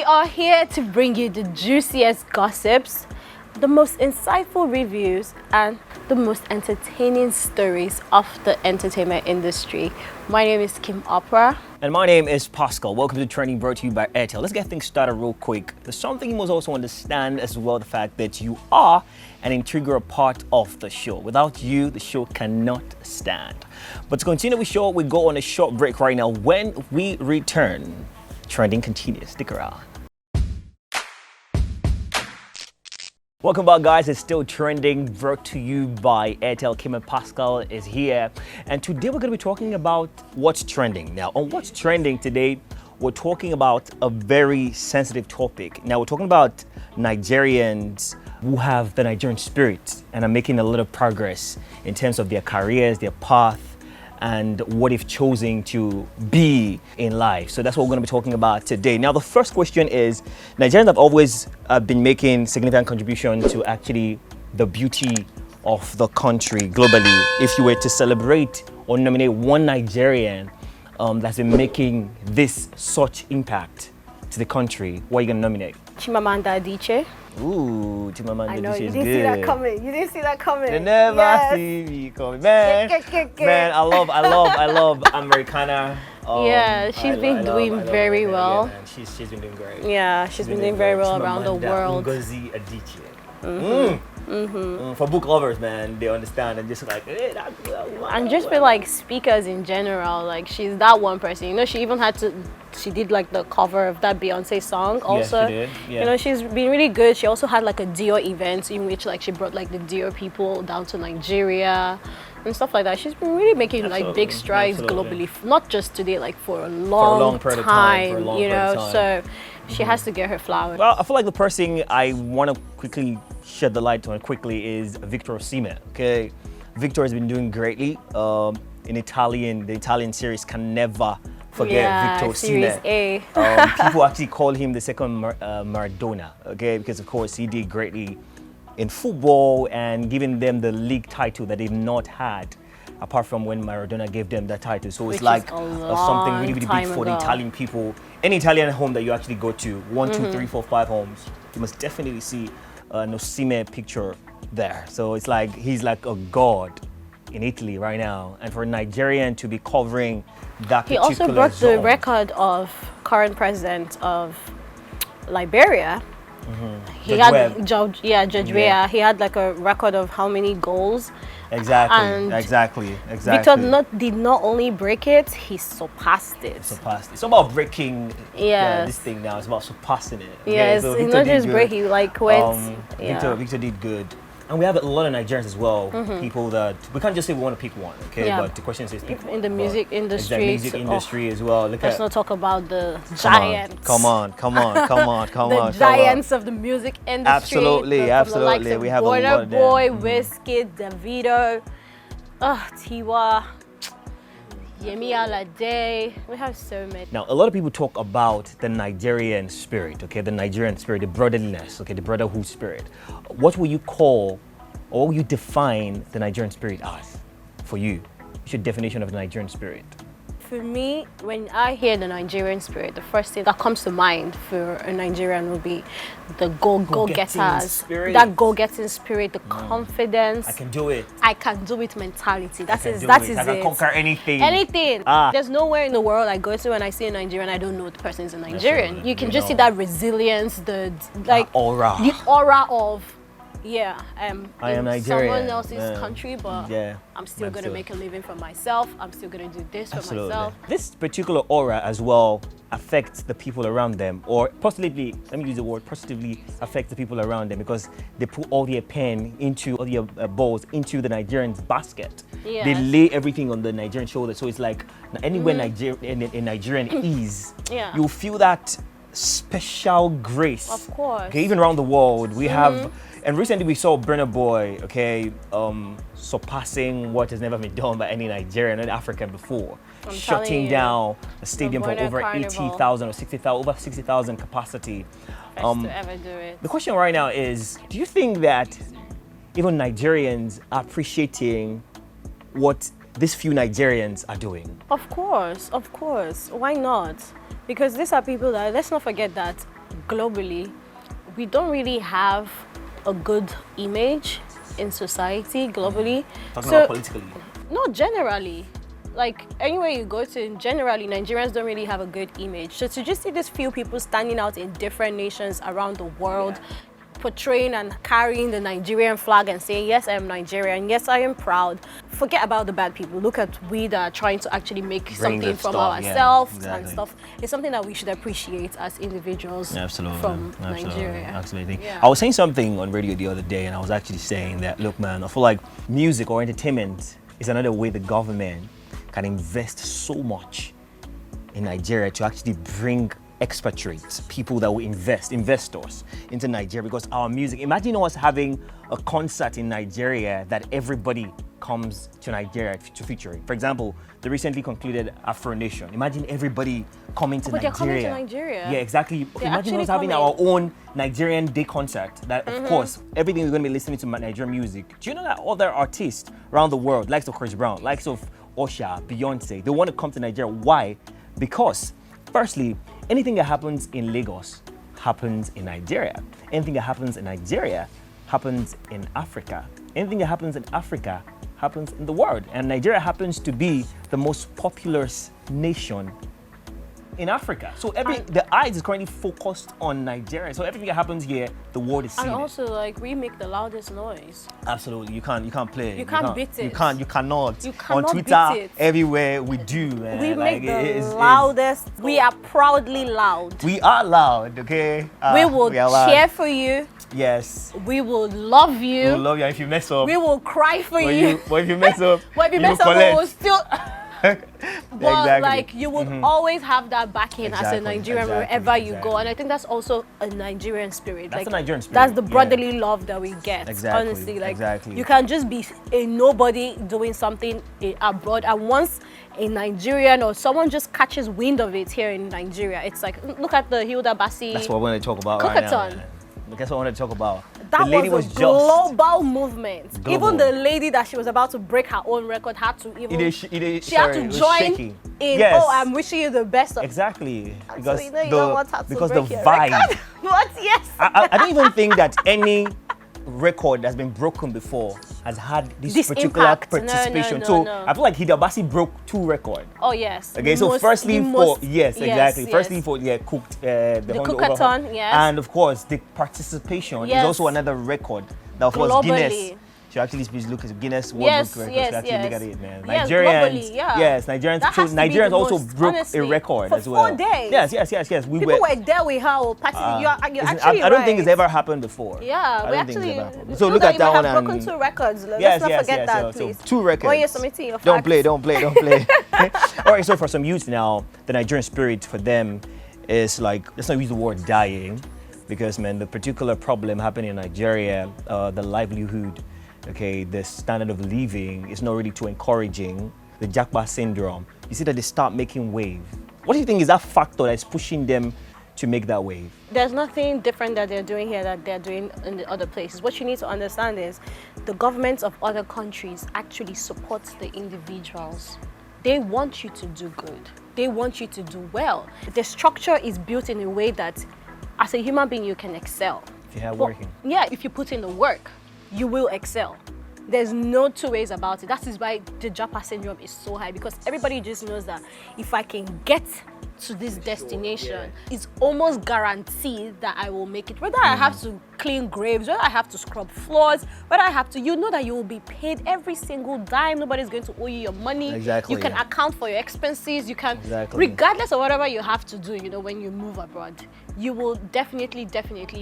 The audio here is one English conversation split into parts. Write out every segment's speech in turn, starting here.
are here to bring you the juiciest gossips, the most insightful reviews, and the most entertaining stories of the entertainment industry. My name is Kim Opera. And my name is Pascal. Welcome to Trending, brought to you by Airtel. Let's get things started real quick. There's something you must also understand as well, the fact that you are an integral part of the show. Without you, the show cannot stand. But to continue with the show, we go on a short break right now. When we return, Trending continues. Stick around. Welcome back, guys. It's still Trending, brought to you by Airtel. Kim and Pascal is here, and today we're going to be talking about what's trending. Now, on what's trending today, we're talking about a very sensitive topic. Now, we're talking about Nigerians who have the Nigerian spirit and are making a lot of progress in terms of their careers, their path, and what they've chosen to be in life. So that's what we're going to be talking about today. Now, the first question is, Nigerians have always been making significant contribution to actually the beauty of the country globally. If you were to celebrate or nominate one Nigerian that's been making this such impact to the country, what are you going to nominate? Chimamanda Adichie. Ooh, Chimamanda I know, Adichie you is didn't good. see that coming. You didn't see that coming. You never Yes. see me coming. Man, man, I love Americana. Yeah, she's been doing very well. Yeah, man. She's been doing great. Yeah, she's been doing very well around the world. Ngozi Adichie. For book lovers, man, they understand and just like, hey, And just for like speakers in general, like she's that one person. You know, she even she did like the cover of that Beyonce song also. Yeah, she did. Yeah. You know, she's been really good. She also had like a Dior event in which like she brought like the Dior people down to Nigeria and stuff like that. She's been really making like big strides globally, not just today, like for a long time, you know. So she has to get her flowers. Well, I feel like the person I want to quickly shed the light on quickly is Victor Osimhen. Okay, Victor has been doing greatly. In Italian, the Italian series can never forget Victor Osimhen. Series A. People actually call him the second Maradona. Okay, because of course he did greatly in football and giving them the league title that they've not had apart from when Maradona gave them that title. So it's like something really, really big for the Italian people. Any Italian home that you actually go to, 1, 2, 3, 4, 5 homes, you must definitely see an Osimhen picture there. So it's like he's like a god in Italy right now. And for a Nigerian to be covering that particular He also broke zone. the record of current president of Liberia. He had Judge Weah. He had like a record of how many goals. Exactly. Victor did not only break it, he surpassed it. It's about breaking this thing now. It's about surpassing it. Okay? Yes, so it's not just breaking, like went. Victor did good. And we have a lot of Nigerians as well, people that, we can't just say we want to pick one, okay? Yeah. But the question is pick one. In the music industry. The music industry as well. Let's not talk about the giants. Come on. The giants of the music industry. Absolutely. We have a lot of them. Burna Boy, Wizkid, Davido, Tiwa, Yemi Alade. We have so many. Now, a lot of people talk about the Nigerian spirit, okay? The Nigerian spirit, the brotherliness, okay? The brotherhood spirit. What will you call, or will you define the Nigerian spirit as for you? What's your definition of the Nigerian spirit? For me, when I hear the Nigerian spirit, the first thing that comes to mind for a Nigerian will be the go-getters. That go-getting spirit, the confidence. I can do it. I can do it mentality. That is I can conquer anything. Anything. There's nowhere in the world I go to and I see a Nigerian, I don't know the person is a Nigerian. You can just see that resilience, the aura. The aura of I am Nigerian. Someone else's country, but I'm still going to make a living for myself. I'm still going to do this for myself. This particular aura as well affects the people around them, or positively, let me use the word, positively affects the people around them because they put all their balls into the Nigerian's basket. Yes. They lay everything on the Nigerian shoulder. So it's like anywhere a Nigerian is, you'll feel that special grace. Of course. Okay, even around the world, we have. And recently we saw Burna Boy, surpassing what has never been done by any Nigerian or African before. Shutting down a stadium from over 80,000 or 60,000, over 60,000 capacity. First to ever do it. The question right now is, do you think that even Nigerians are appreciating what these few Nigerians are doing? Of course. Why not? Because these are people that, let's not forget that globally, we don't really have a good image in society globally. Talking about politically. No, generally. Like, anywhere you go to, generally, Nigerians don't really have a good image. So to just see these few people standing out in different nations around the world, portraying and carrying the Nigerian flag and saying, yes, I am Nigerian, yes, I am proud. Forget about the bad people. Look at we that are trying to actually make something from ourselves and stuff. It's something that we should appreciate as individuals from Nigeria. Absolutely. Yeah. I was saying something on radio the other day, and I was actually saying that, look, man, I feel like music or entertainment is another way the government can invest so much in Nigeria to actually bring expatriates, people that will investors into Nigeria, because our music, imagine us having a concert in Nigeria that everybody comes to Nigeria to feature it. For example, the recently concluded Afro Nation. Imagine everybody coming to Nigeria. They're coming to Nigeria. Yeah, exactly. They're imagine us having our own Nigerian Day concert. That, of course, everything is going to be listening to Nigerian music. Do you know that other artists around the world, likes of Chris Brown, likes of Osha, Beyonce, they want to come to Nigeria? Why? Because, firstly, anything that happens in Lagos happens in Nigeria. Anything that happens in Nigeria happens in Africa. Anything that happens in Africa happens in the world. And Nigeria happens to be the most populous nation in Africa. So the eyes is currently focused on Nigeria. So everything that happens here, the world is seeing. And also, like, we make the loudest noise. Absolutely, you can't play it. You can't beat it. You cannot. You cannot on Twitter, beat it. everywhere we do, man. We make the loudest. We are proudly loud. We are loud, okay? We will cheer for you. Yes. We will love you. We will love you. If you mess up, we will cry for you. But if you mess up, but if you mess up, we will still. But exactly. like, you would always have that backing as a Nigerian wherever you go, and I think that's also a Nigerian spirit. That's like, a Nigerian spirit. That's the brotherly love that we get. Exactly. Honestly, like you can just be a nobody doing something abroad, and once a Nigerian or someone just catches wind of it here in Nigeria, it's like, look at the Hilda Bassi. That's what I want to talk about right now. That's what I want to talk about. That was a global movement. Even the lady that she was about to break her own record had to even. She had to join in. Yes. Oh, I'm wishing you the best. Exactly. Because so you don't want her to because break the your vibe. Record. What? Yes. I don't even think that any record that's been broken before has had this particular impact. participation. No. I feel like Hilda Bassi broke 2 records. Oh yes. Okay, so firstly Firstly for cooked the cookathon, yes. And of course the participation is also another record that was Guinness. She actually look at Guinness World Book Records. Look at it, man. Nigerians also broke a record as well. 4 days. Yes. People were there with her. You're actually I don't think it's ever happened before. Yeah, we actually. So look at that one and broken 2 records. Let's not forget that, please. So 2 records. Oh, you're submitting your facts. Don't play. All right, so for some youth now, the Nigerian spirit for them is like, let's not use the word dying, because man, the particular problem happening in Nigeria, the livelihood, okay, the standard of living is not really too encouraging. The Japa syndrome, you see that they start making wave. What do you think is that factor that's pushing them to make that wave? There's nothing different that they're doing here that they're doing in the other places. What you need to understand is the governments of other countries actually support the individuals. They want you to do good. They want you to do well. The structure is built in a way that as a human being, you can excel. If you have working. Yeah, if you put in the work, you will excel. There's no 2 ways about it. That is why the Japa syndrome is so high, because everybody just knows that if I can get to this destination, it's almost guaranteed that I will make it. Whether I have to clean graves, whether I have to scrub floors, whether I have to, you know that you will be paid every single dime. Nobody's going to owe you your money. Exactly. You can account for your expenses. You can, regardless of whatever you have to do, you know, when you move abroad, you will definitely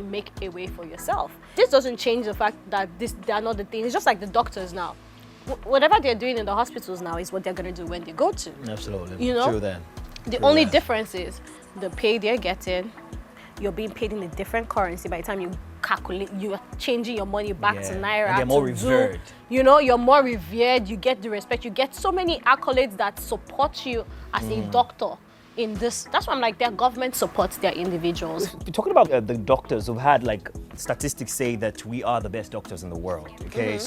make a way for yourself. This doesn't change the fact that they are not the thing. It's just like the doctors now. Whatever they're doing in the hospitals now is what they're going to do when they go to. Absolutely. You know? True then. The only difference is the pay they're getting, you're being paid in a different currency. By the time you calculate, you are changing your money back to Naira. And they're more revered. You know, you're more revered, you get the respect, you get so many accolades that support you as a doctor in this. That's why I'm like, their government supports their individuals. We're talking about the doctors who've had, like, statistics say that we are the best doctors in the world, okay?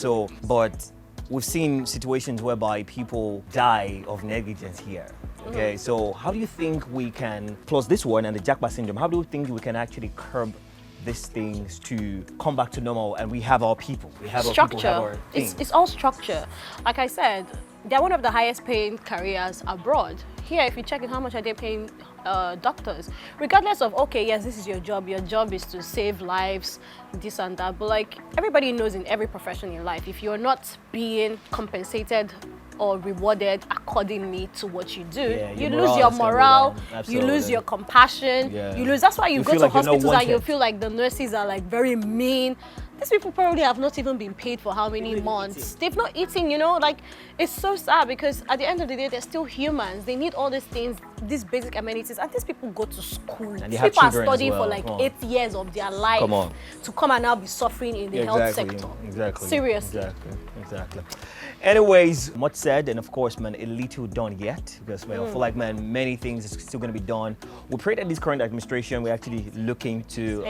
But we've seen situations whereby people die of negligence here. Okay, so how do you think we can, plus this one and the jackpot syndrome, how do you think we can actually curb these things to come back to normal and we have our people? We have Structure. our people, we have our It's all structure. Like I said, they're one of the highest paying careers abroad. Here, if you check it, how much are they paying doctors? Regardless of, okay, yes, this is your job is to save lives, this and that. But like everybody knows in every profession in life, if you're not being compensated or rewarded accordingly to what you do, you lose your morale, you lose your compassion, you lose. That's why you go to hospitals and you feel like the nurses are like very mean. These people probably have not even been paid for how many months. They've not eaten, you know, like it's so sad because at the end of the day, they're still humans. They need all these things, these basic amenities, and these people go to school. And these people are studying for like 8 years of their life to come and now be suffering in the health sector. Exactly. Seriously. Exactly. Anyways, much said, and of course, man, a little done yet because man, I feel like, man, many things is still going to be done. We pray that this current administration will actually look into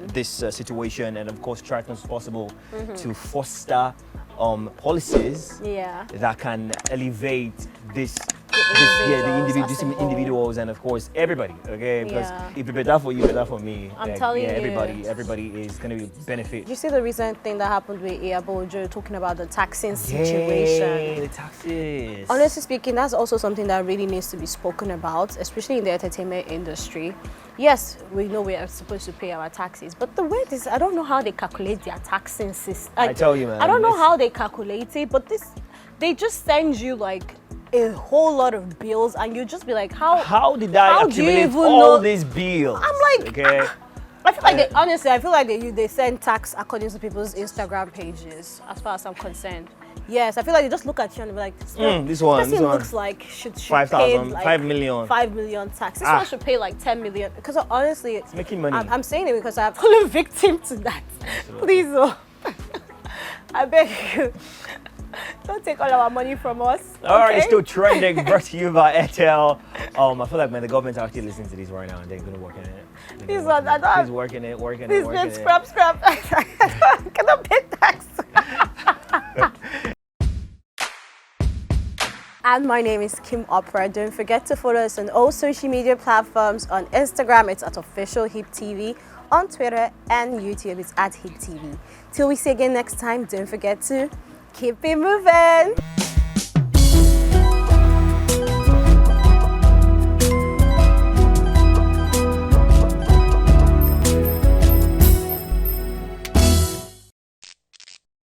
this situation and, of course, try as much as possible to foster policies that can elevate these individuals and of course everybody, okay? Because if it's better for you, better for me. I'm telling you, everybody is going to benefit. You see the recent thing that happened with Bojo talking about the taxing situation. The taxes. Honestly speaking, that's also something that really needs to be spoken about, especially in the entertainment industry. Yes, we know we are supposed to pay our taxes, but the way this, I don't know how they calculate their taxing system. Like, I tell you, man. I don't know how they calculate it, but they just send you like a whole lot of bills and you just be like, how did I accumulate all these bills? I'm like, okay. I feel like I feel like they send tax according to people's Instagram pages, as far as I'm concerned. Yes, I feel like they just look at you and be like, this one looks like should 5,000, like 5 million. 5 million tax. This one should pay like 10 million. Because honestly, it's making money. I'm saying it because I've fallen victim to that. Please, I beg you. Don't take all our money from us. All right, it's still trending. Brought to you by Airtel. I feel like, man, the government's actually listening to this right now and they're going to work in it. He's working it. Please, scrap. I cannot pay tax. And my name is Kim Opera. Don't forget to follow us on all social media platforms. On Instagram, it's at official HIPTV. On Twitter and YouTube, it's at HIPTV. Till we see again next time, don't forget to keep it moving.